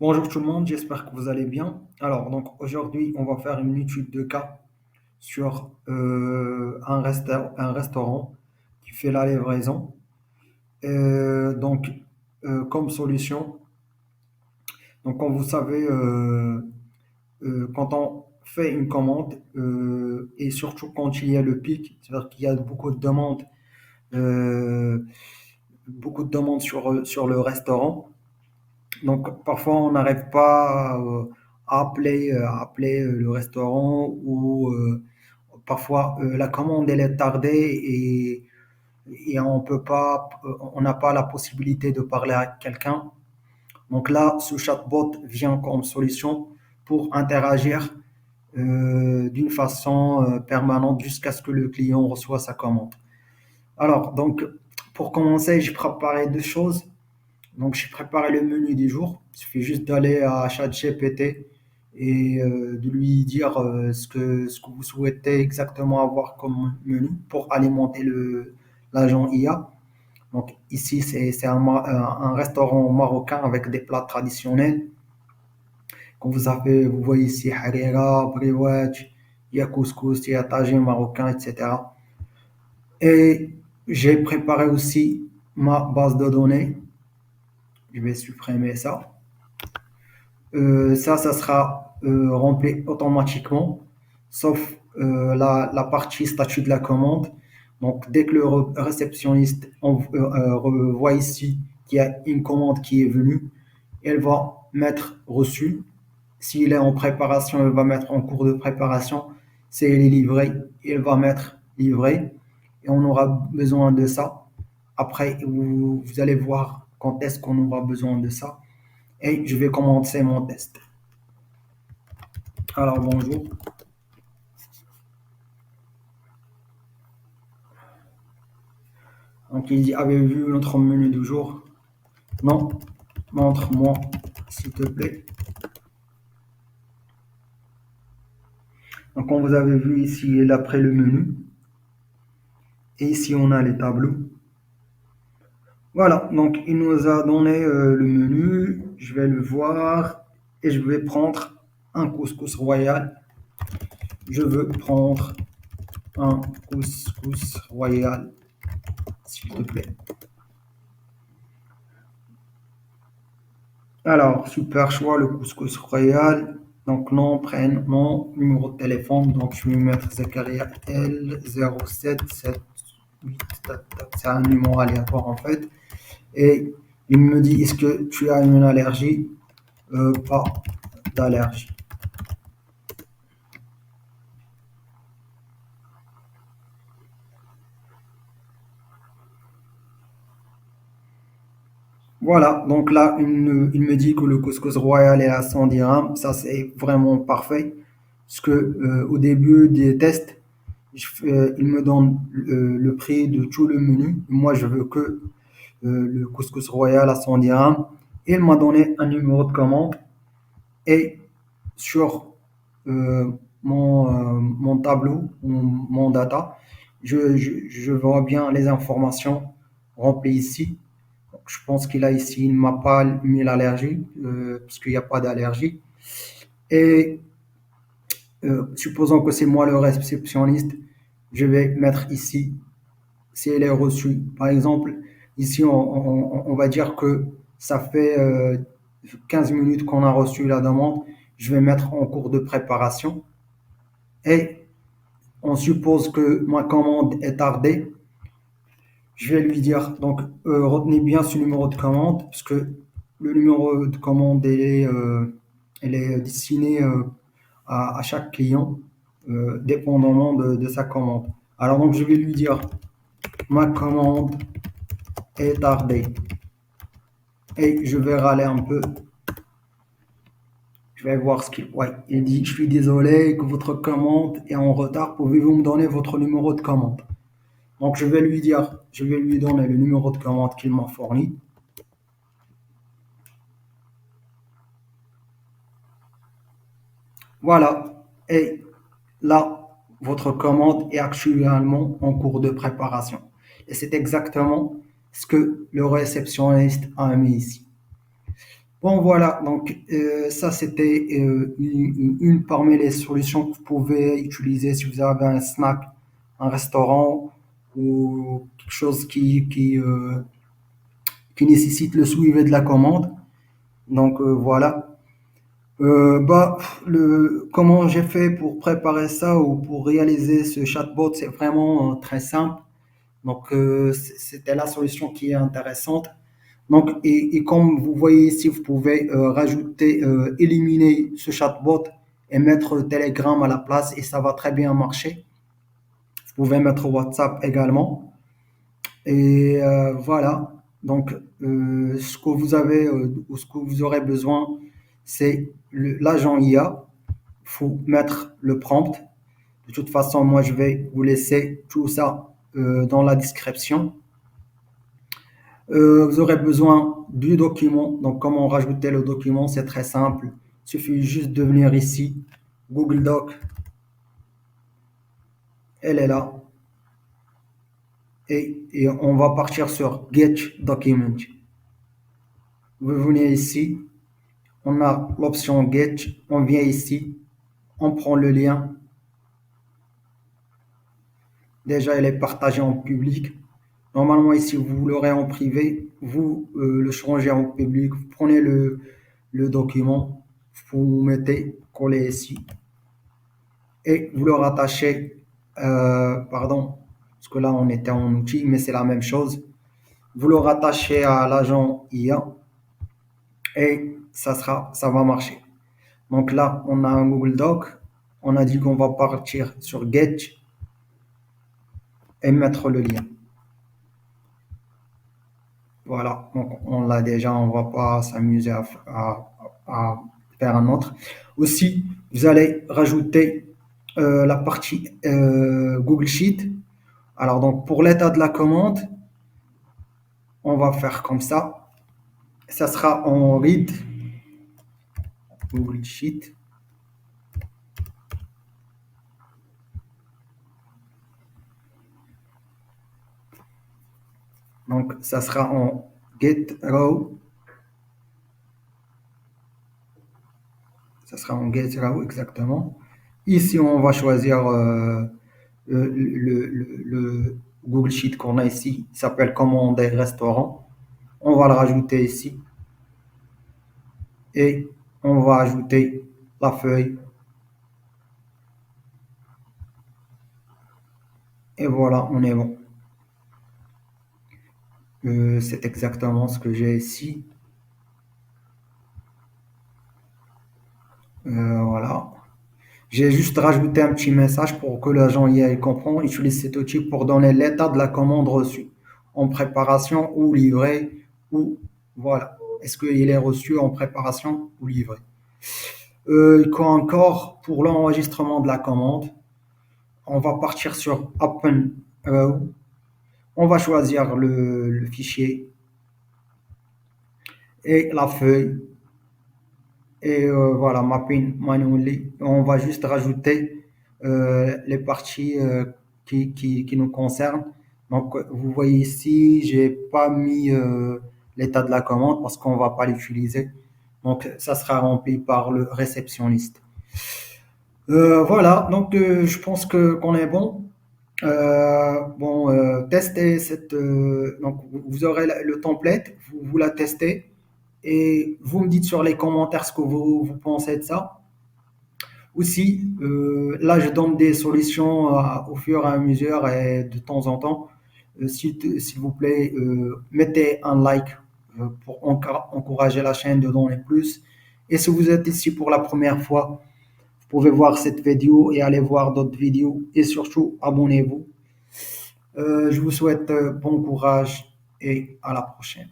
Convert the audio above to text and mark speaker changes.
Speaker 1: Bonjour tout le monde, j'espère que vous allez bien. Alors, donc aujourd'hui, on va faire une étude de cas sur un restaurant qui fait la livraison. Comme solution, donc comme vous savez, quand on fait une commande et surtout quand il y a le pic, c'est-à-dire qu'il y a euh, beaucoup de demandes sur le restaurant. Donc, parfois, on n'arrive pas à appeler le restaurant ou parfois la commande elle est tardée et on n'a pas la possibilité de parler à quelqu'un. Donc là, ce chatbot vient comme solution pour interagir d'une façon permanente jusqu'à ce que le client reçoive sa commande. Alors, donc, pour commencer, j'ai préparé deux choses. Donc, j'ai préparé le menu du jour. Il suffit juste d'aller à ChatGPT et de lui dire ce que vous souhaitez exactement avoir comme menu pour alimenter l'agent IA. Donc, ici, c'est un restaurant marocain avec des plats traditionnels. Comme vous voyez ici, harira, briouach, il y a couscous, il y a tagine marocain, etc. Et j'ai préparé aussi ma base de données. Je vais supprimer ça. Ça sera rempli automatiquement, sauf la partie statut de la commande. Donc, dès que le réceptionniste voit ici qu'il y a une commande qui est venue, elle va mettre reçu. S'il est en préparation, elle va mettre en cours de préparation. Si elle est livrée, elle va mettre livré. Et on aura besoin de ça. Après, vous allez voir quand est-ce qu'on aura besoin de ça et je vais commencer mon test. Alors bonjour. Donc il dit avez-vous vu notre menu du jour? Non. Montre-moi s'il te plaît. Donc comme vous avez vu ici, il est après le menu. Et ici on a les tableaux. Voilà, donc il nous a donné le menu. Je vais le voir et je vais prendre un couscous royal. Je veux prendre un couscous royal, s'il te plaît. Alors, super choix, le couscous royal. Donc, nom, prénom, numéro de téléphone. Donc, je vais mettre Zakaria L0778. C'est un numéro aléatoire en fait. Et il me dit est-ce que tu as une allergie? Pas d'allergie. Voilà, donc là, il me dit que le couscous royal est à 100 dirhams. Ça, c'est vraiment parfait. Parce que au début des tests, il me donne le prix de tout le menu. Moi, je veux que le couscous royal à 100 dirhams. Il m'a donné un numéro de commande et sur mon tableau, mon data, je vois bien les informations remplies ici. Donc, je pense qu'il a ici, il ne m'a pas mis l'allergie, parce qu'il n'y a pas d'allergie. Et supposons que c'est moi le réceptionniste, je vais mettre ici si elle est reçue. Par exemple, ici, on va dire que ça fait 15 minutes qu'on a reçu la demande. Je vais mettre en cours de préparation et on suppose que ma commande est tardée. Je vais lui dire, donc, retenez bien ce numéro de commande, parce que le numéro de commande, elle est destinée à chaque client, dépendamment de sa commande. Alors, donc, je vais lui dire, ma commande est tardée. Et je vais râler un peu. Je vais voir ce qu'il... Ouais, il dit, je suis désolé que votre commande est en retard. Pouvez-vous me donner votre numéro de commande? Donc, je vais lui dire, je vais lui donner le numéro de commande qu'il m'a fourni. Voilà. Et là, votre commande est actuellement en cours de préparation. Et c'est exactement ce que le réceptionniste a mis ici. Bon, voilà, donc ça c'était une parmi les solutions que vous pouvez utiliser si vous avez un snack, un restaurant ou quelque chose qui nécessite le suivi de la commande. Donc voilà. Bah, comment j'ai fait pour préparer ça ou pour réaliser ce chatbot, c'est vraiment très simple. Donc c'était la solution qui est intéressante. Donc, et comme vous voyez ici, vous pouvez rajouter, éliminer ce chatbot et mettre Telegram à la place et ça va très bien marcher. Vous pouvez mettre WhatsApp également. Et voilà. Donc, ce que vous avez ou ce que vous aurez besoin, c'est l'agent IA. Il faut mettre le prompt. De toute façon, moi, je vais vous laisser tout ça dans la description. Vous aurez besoin du document. Donc, comment rajouter le document, c'est très simple. Il suffit juste de venir ici, Google Doc, elle est là. Et on va partir sur Get Document. Vous venez ici, on a l'option Get, on vient ici, on prend le lien. Déjà, il est partagé en public. Normalement, ici, vous l'aurez en privé, vous le changez en public, vous prenez le document, vous mettez coller ici et vous le rattachez, pardon, parce que là on était en outil, mais c'est la même chose. Vous le rattachez à l'agent IA et ça va marcher. Donc là, on a un Google Doc, on a dit qu'on va partir sur Get et mettre le lien. Voilà, donc on l'a déjà, on va pas s'amuser à faire un autre. Aussi, vous allez rajouter la partie Google Sheet. Alors donc pour l'état de la commande, on va faire comme ça. Ça sera en read Google Sheet. Donc ça sera en get row. Ça sera en get row exactement. Ici on va choisir le Google Sheet qu'on a ici. Il s'appelle commander restaurant. On va le rajouter ici et on va ajouter la feuille. Et voilà, on est bon. C'est exactement ce que j'ai ici. Voilà. J'ai juste rajouté un petit message pour que l'agent IA comprend. Utilise cet outil pour donner l'état de la commande reçue, en préparation ou livré, ou voilà. Est-ce qu'il est reçu en préparation ou livré? Quoi encore pour l'enregistrement de la commande? On va partir sur Open Raw. On va choisir le fichier et la feuille. Et voilà, mapping manually. On va juste rajouter les parties qui nous concernent. Donc, vous voyez ici, j'ai pas mis l'état de la commande parce qu'on va pas l'utiliser. Donc, ça sera rempli par le réceptionniste. Voilà, donc je pense que qu'on est bon. Bon, testez cette. Donc, vous aurez le template, vous la testez et vous me dites sur les commentaires ce que vous pensez de ça. Aussi, là, je donne des solutions au fur et à mesure et de temps en temps. S'il vous plaît, mettez un like pour encourager la chaîne de donner plus. Et si vous êtes ici pour la première fois, vous pouvez voir cette vidéo et aller voir d'autres vidéos. Et surtout, abonnez-vous. Je vous souhaite bon courage et à la prochaine.